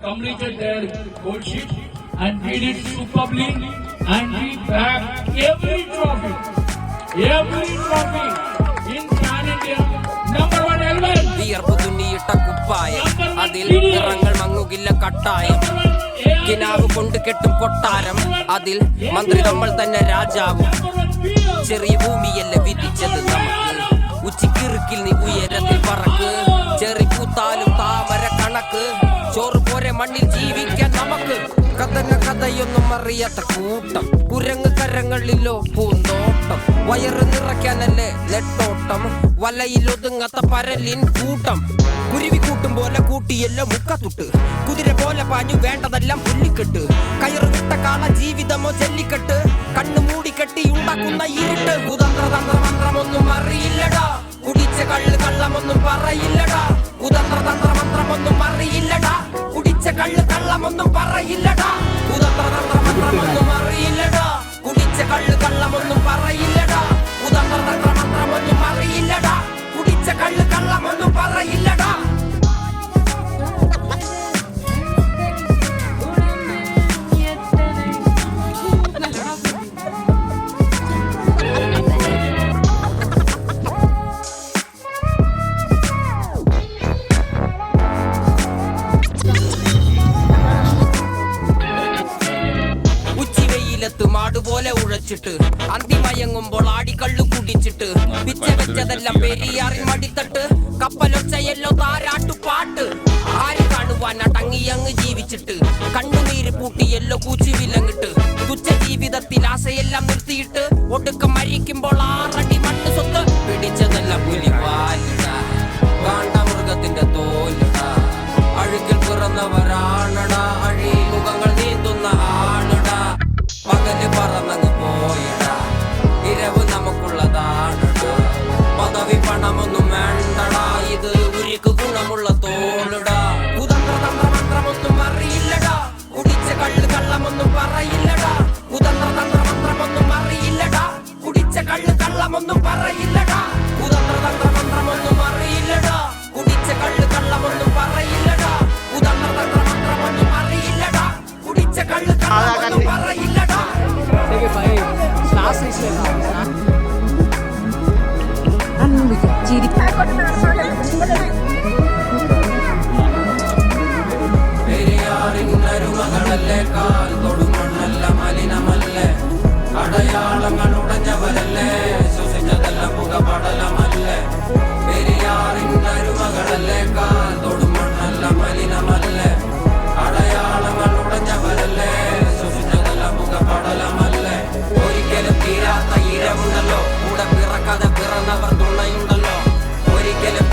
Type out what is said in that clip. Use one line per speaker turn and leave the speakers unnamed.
completed their courtship and did it superbly, and we bagged every trophy in Pan India. Number 1 element.
വിയർപ്പ് തുന്നിയിട്ട കുപ്പായം, അതിൽ നിറങ്ങൾ മങ്ങുകില്ല കട്ടായം. കിനാവ് കൊണ്ട് കെട്ടും കൊട്ടാരം, അതിൽ മന്ത്രി നമ്മൾ തന്നെ രാജാവും. ചെറിയ ഭൂമിയല്ല വിധിച്ചത് നമുക്ക്, ഉച്ചിക്കിറുക്കിൽ നീ ഉയരത്തിൽ പറക്ക്. ചെറി പൂത്താലും താമര കണക്ക്, ചോറ് പോരെ മണ്ണിൽ ജീവിക്കാൻ നമുക്ക്. കഥയൊന്നും അറിയാത്ത കൂട്ടം, കുരങ്ങ് കരങ്ങളിലോ പൂന്തോട്ടം. വയറ് നിറയ്ക്കാനല്ലേ നെട്ടോട്ടം, വലയിൽ ഒതുങ്ങാത്ത പരലിൻ കൂട്ടം. കുരുവി കൂട്ടും പോലെ കൂട്ടിയല്ലോ മുക്കത്തുട്ട്, കുതിര പോലെ പാഞ്ഞു വേണ്ടതെല്ലാം പുല്ലിക്കെട്ട്. കയറ് വിട്ട കാള ജീവിതമോ ജല്ലിക്കെട്ട്, കണ്ണു മൂടിക്കെട്ടി ഉണ്ടാക്കുന്ന ഇരുട്ട്. കുതന്ത്രതന്ത്രമന്ത്രമൊന്നും അറിയില്ലടാ, കുടിച്ച കള്ള് കള്ളമൊന്നും പറയില്ലടാ. കുതന്ത്രതന്ത്രമന്ത്രമൊന്നും അറിയില്ലടാ, കുടിച്ച കള്ള് കള്ളമൊന്നും പറയില്ലടാ. കുതന്ത്രതന്ത്രമന്ത്രമൊന്നും അറിയില്ലടാ, കുടിച്ച കള്ള് കള്ളമൊന്നും പറയില്ലടാ. കുതന്ത്രതന്ത്രമന്ത്രമൊന്നും അറിയില്ലടാ, കുടിച്ച കള്ള് കള്ളമൊന്നും പറയില്ലടാ. മാടുപോലെ ഉഴച്ചിട്ട് അന്തിമയങ്ങുമ്പോൾ ആടിക്കള്ളു കുടിച്ചിട്ട്, പിച്ച വെച്ചതെല്ലാം പെരിയാറിൽ മടിത്തട്ട്. കപ്പലൊച്ചയല്ലോ താരാട്ടുപാട്ട്, ആര് കാണുവാൻ അടങ്ങിയങ്ങ് ജീവിച്ചിട്ട്. കണ്ണുനീര് പൂട്ടിയല്ലോ കൂച്ചി വിലങ്ങിട്ട്, തുച്ഛ ജീവിതത്തിൽ ആശയെല്ലാം നിർത്തിയിട്ട്. ഒടുക്കം മരിക്കുമ്പോൾ 6 അടി മണ്ണ് സ്വത്ത്. പിടിച്ചതെല്ലാം പുലിവാലിട, കാണ്ടാമൃഗത്തിന്റെ തോലിട. അഴുകിൽ പിറന്നവരാണടാ, അഴിമുഖങ്ങൾ നീന്തുന്ന ആണടാ. പകല് പറന്നങ്ങ് പോയിടാ, ഇരവ് നമുക്കുള്ളതാണടാ. പദവി പണമൊന്നും വേണ്ടടാ, ഇത് ഉരുക്ക് ഗുണമുള്ള തോളിടാ. കുതന്ത്രതന്ത്രമന്ത്രമൊന്നും അറിയില്ലടാ, കുടിച്ച കള്ള് കള്ളമൊന്നും പറയില്ലടാ. കുതന്ത്രതന്ത്രമന്ത്രമൊന്നും അറിയില്ലടാ, കുടിച്ച കള്ള് കള്ളമൊന്നും പറയില്ലടാ. കുതന്ത്രതന്ത്രമന്ത്രമൊന്നും അറിയില്ലടാ, കുടിച്ച കള്ള് കള്ളമൊന്നും പറയില്ലടാ. കുതന്ത്രതന്ത്രമന്ത്രമൊന്നും അറിയില്ലടാ, കുടിച്ച കള്ള് കള്ളമൊന്നും പറയില്ലടാ. പെരിയാറിന്നരുമകളല്ലേ, കാൽ തൊടുമണ്ണല്ല മലിനമല്ലേ. അടയാളങ്ങൾ ഉടഞ്ഞവരല്ലേ, ശ്വസിച്ചതെല്ലാം പുകപടലമല്ലേ. പെരിയാറിന്നരുമകളല്ലേ, കാൽ തൊടുമണ്ണല്ല മലിനമല്ലേ. അടയാളങ്ങൾ ഉടഞ്ഞവരല്ലേ, ശ്വസിച്ചതെല്ലാം പുകപടലമല്ലേ. ഒരിക്കലും തീരാത്ത ഇരവുണ്ടല്ലോ, കൂടെ പിറക്കാതെ പിറന്നവർ തുണയുണ്ടല്ലോ. ഒരിക്കലും